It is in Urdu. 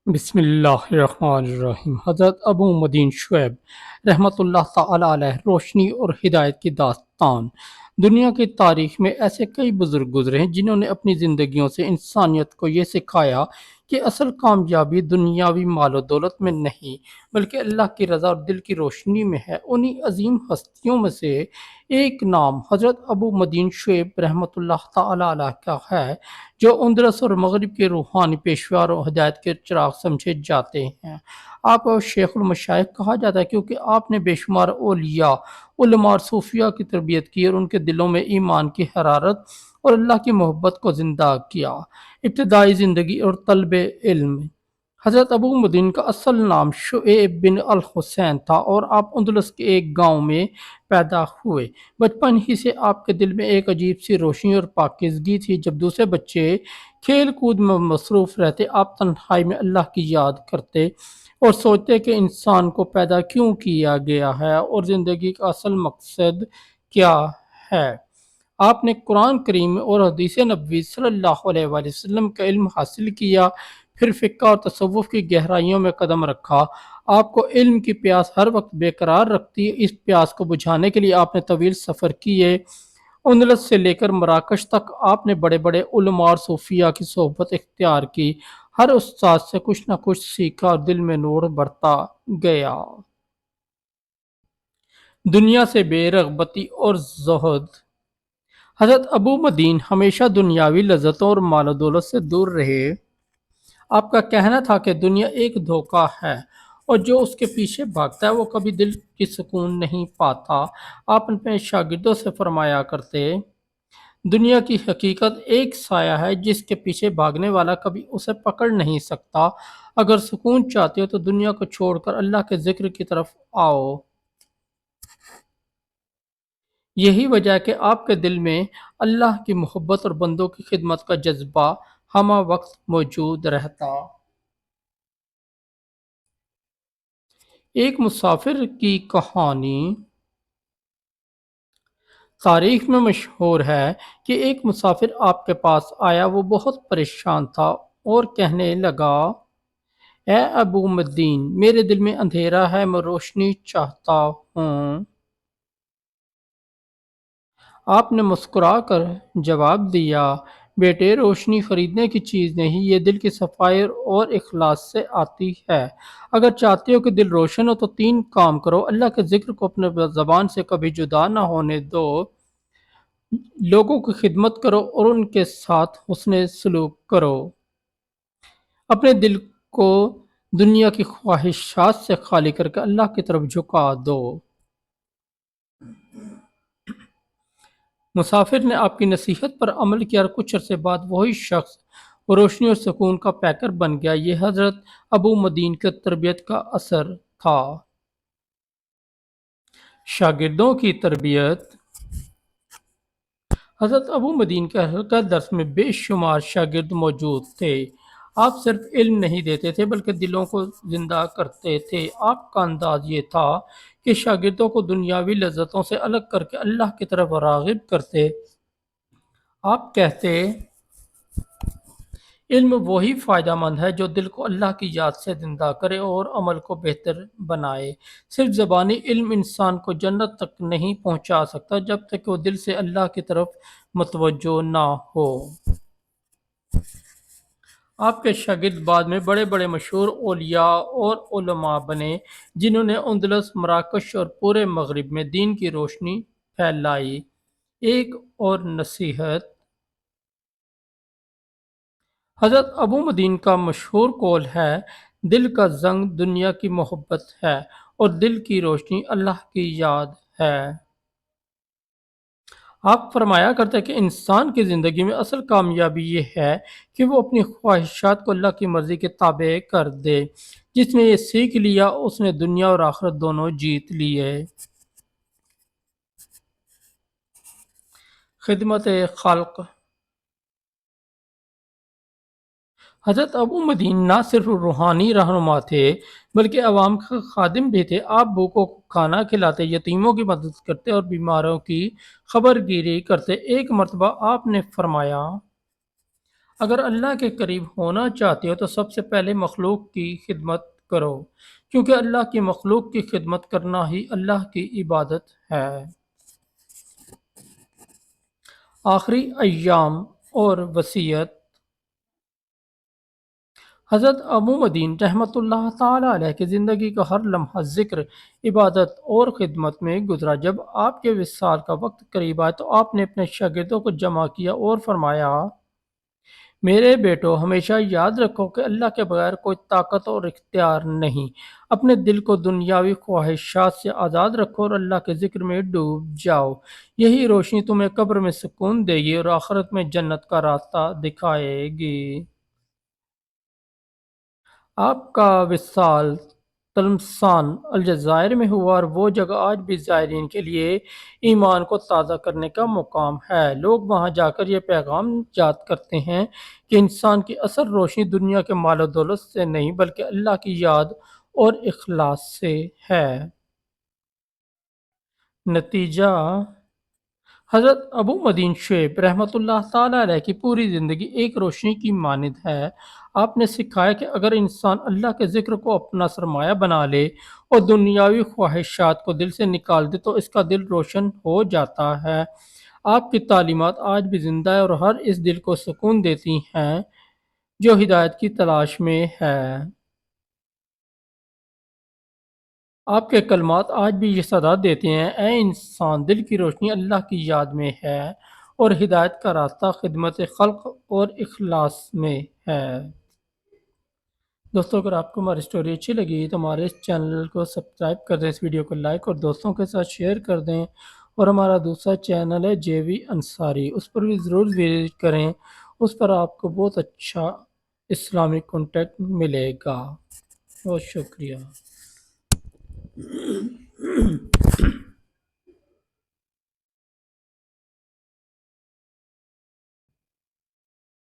بسم اللہ الرحمن الرحیم۔ حضرت ابو مدین شعیب رحمۃ اللہ تعالی علیہ روشنی اور ہدایت کی داستان۔ دنیا کی تاریخ میں ایسے کئی بزرگ گزرے ہیں جنہوں نے اپنی زندگیوں سے انسانیت کو یہ سکھایا کہ اصل کامیابی دنیاوی مال و دولت میں نہیں بلکہ اللہ کی رضا اور دل کی روشنی میں ہے۔ انہی عظیم ہستیوں میں سے ایک نام حضرت ابو مدین شعیب رحمۃ اللہ تعالی علیہ کا ہے، جو اندلس اور مغرب کے روحانی پیشوار و ہدایت کے چراغ سمجھے جاتے ہیں۔ آپ کو شیخ المشائخ کہا جاتا ہے کیونکہ آپ نے بے شمار اولیاء، علماء اور صوفیاء کی تربیت کی اور ان کے دلوں میں ایمان کی حرارت اور اللہ کی محبت کو زندہ کیا۔ ابتدائی زندگی اور طلب علم۔ حضرت ابو مدین کا اصل نام شعیب بن الحسین تھا اور آپ اندلس کے ایک گاؤں میں پیدا ہوئے۔ بچپن ہی سے آپ کے دل میں ایک عجیب سی روشنی اور پاکیزگی تھی۔ جب دوسرے بچے کھیل کود میں مصروف رہتے، آپ تنہائی میں اللہ کی یاد کرتے اور سوچتے کہ انسان کو پیدا کیوں کیا گیا ہے اور زندگی کا اصل مقصد کیا ہے۔ آپ نے قرآن کریم اور حدیث نبوی صلی اللہ علیہ وآلہ وسلم کا علم حاصل کیا، پھر فقہ اور تصوف کی گہرائیوں میں قدم رکھا۔ آپ کو علم کی پیاس ہر وقت بے قرار رکھتی ہے۔ اس پیاس کو بجھانے کے لیے آپ نے طویل سفر کیے۔ اندلس سے لے کر مراکش تک آپ نے بڑے بڑے علماء اور صوفیاء کی صحبت اختیار کی۔ ہر استاد سے کچھ نہ کچھ سیکھا اور دل میں نور بڑھتا گیا۔ دنیا سے بے رغبتی اور زہد۔ حضرت ابو مدین ہمیشہ دنیاوی لذتوں اور مال و دولت سے دور رہے۔ آپ کا کہنا تھا کہ دنیا ایک دھوکہ ہے اور جو اس کے پیچھے بھاگتا ہے وہ کبھی دل کی سکون نہیں پاتا۔ آپ اپنے شاگردوں سے فرمایا کرتے، دنیا کی حقیقت ایک سایہ ہے جس کے پیچھے بھاگنے والا کبھی اسے پکڑ نہیں سکتا۔ اگر سکون چاہتے ہو تو دنیا کو چھوڑ کر اللہ کے ذکر کی طرف آؤ۔ یہی وجہ ہے کہ آپ کے دل میں اللہ کی محبت اور بندوں کی خدمت کا جذبہ ہمہ وقت موجود رہتا۔ ایک مسافر کی کہانی تاریخ میں مشہور ہے کہ ایک مسافر آپ کے پاس آیا۔ وہ بہت پریشان تھا اور کہنے لگا، اے ابو مدین، میرے دل میں اندھیرا ہے، میں روشنی چاہتا ہوں۔ آپ نے مسکرا کر جواب دیا، بیٹے، روشنی خریدنے کی چیز نہیں، یہ دل کی صفائی اور اخلاص سے آتی ہے۔ اگر چاہتے ہو کہ دل روشن ہو تو تین کام کرو۔ اللہ کے ذکر کو اپنے زبان سے کبھی جدا نہ ہونے دو، لوگوں کی خدمت کرو اور ان کے ساتھ حسن سلوک کرو، اپنے دل کو دنیا کی خواہشات سے خالی کر کے اللہ کی طرف جھکا دو۔ مسافر نے آپ کی نصیحت پر عمل کیا اور کچھ عرصے بعد وہی شخص روشنی اور سکون کا پیکر بن گیا۔ یہ حضرت ابو مدین کی تربیت کا اثر تھا۔ شاگردوں کی تربیت۔ حضرت ابو مدین کے حلقہ درس میں بے شمار شاگرد موجود تھے۔ آپ صرف علم نہیں دیتے تھے بلکہ دلوں کو زندہ کرتے تھے۔ آپ کا انداز یہ تھا کہ شاگردوں کو دنیاوی لذتوں سے الگ کر کے اللہ کی طرف راغب کرتے۔ آپ کہتے، علم وہی فائدہ مند ہے جو دل کو اللہ کی یاد سے زندہ کرے اور عمل کو بہتر بنائے۔ صرف زبانی علم انسان کو جنت تک نہیں پہنچا سکتا جب تک کہ وہ دل سے اللہ کی طرف متوجہ نہ ہو۔ آپ کے شاگرد بعد میں بڑے بڑے مشہور اولیاء اور علماء بنے جنہوں نے اندلس، مراکش اور پورے مغرب میں دین کی روشنی پھیلائی۔ ایک اور نصیحت۔ حضرت ابو مدین کا مشہور قول ہے، دل کا زنگ دنیا کی محبت ہے اور دل کی روشنی اللہ کی یاد ہے۔ آپ فرمایا کرتے کہ انسان کی زندگی میں اصل کامیابی یہ ہے کہ وہ اپنی خواہشات کو اللہ کی مرضی کے تابع کر دے۔ جس نے یہ سیکھ لیا اس نے دنیا اور آخرت دونوں جیت لیے۔ خدمت خلق۔ حضرت ابو مدین نہ صرف روحانی رہنما تھے بلکہ عوام کے خادم بھی تھے۔ آپ بھوکوں کو کھانا کھلاتے، یتیموں کی مدد کرتے اور بیماروں کی خبر گیری کرتے۔ ایک مرتبہ آپ نے فرمایا، اگر اللہ کے قریب ہونا چاہتے ہو تو سب سے پہلے مخلوق کی خدمت کرو، کیونکہ اللہ کی مخلوق کی خدمت کرنا ہی اللہ کی عبادت ہے۔ آخری ایام اور وصیت۔ حضرت ابو مدین رحمۃ اللہ تعالی علیہ کی زندگی کا ہر لمحہ ذکر، عبادت اور خدمت میں گزرا۔ جب آپ کے وصال کا وقت قریب آیا تو آپ نے اپنے شاگردوں کو جمع کیا اور فرمایا، میرے بیٹو، ہمیشہ یاد رکھو کہ اللہ کے بغیر کوئی طاقت اور اختیار نہیں۔ اپنے دل کو دنیاوی خواہشات سے آزاد رکھو اور اللہ کے ذکر میں ڈوب جاؤ۔ یہی روشنی تمہیں قبر میں سکون دے گی اور آخرت میں جنت کا راستہ دکھائے گی۔ آپ کا وصال تلمسان الجزائر میں ہوا اور وہ جگہ آج بھی زائرین کے لیے ایمان کو تازہ کرنے کا مقام ہے۔ لوگ وہاں جا کر یہ پیغام یاد کرتے ہیں کہ انسان کی اصل روشنی دنیا کے مال و دولت سے نہیں بلکہ اللہ کی یاد اور اخلاص سے ہے۔ نتیجہ: حضرت ابو مدین شعیب رحمۃ اللہ تعالی علیہ کی پوری زندگی ایک روشنی کی مانند ہے۔ آپ نے سکھایا کہ اگر انسان اللہ کے ذکر کو اپنا سرمایہ بنا لے اور دنیاوی خواہشات کو دل سے نکال دے تو اس کا دل روشن ہو جاتا ہے۔ آپ کی تعلیمات آج بھی زندہ ہیں اور ہر اس دل کو سکون دیتی ہیں جو ہدایت کی تلاش میں ہے۔ آپ کے کلمات آج بھی یہ صدا دیتے ہیں، اے انسان، دل کی روشنی اللہ کی یاد میں ہے اور ہدایت کا راستہ خدمت خلق اور اخلاص میں ہے۔ دوستوں، اگر آپ کو ہماری اسٹوری اچھی لگی تو ہمارے اس چینل کو سبسکرائب کر دیں، اس ویڈیو کو لائک اور دوستوں کے ساتھ شیئر کر دیں، اور ہمارا دوسرا چینل ہے جے وی انصاری، اس پر بھی ضرور وزٹ کریں۔ اس پر آپ کو بہت اچھا اسلامک کنٹینٹ ملے گا۔ بہت شکریہ۔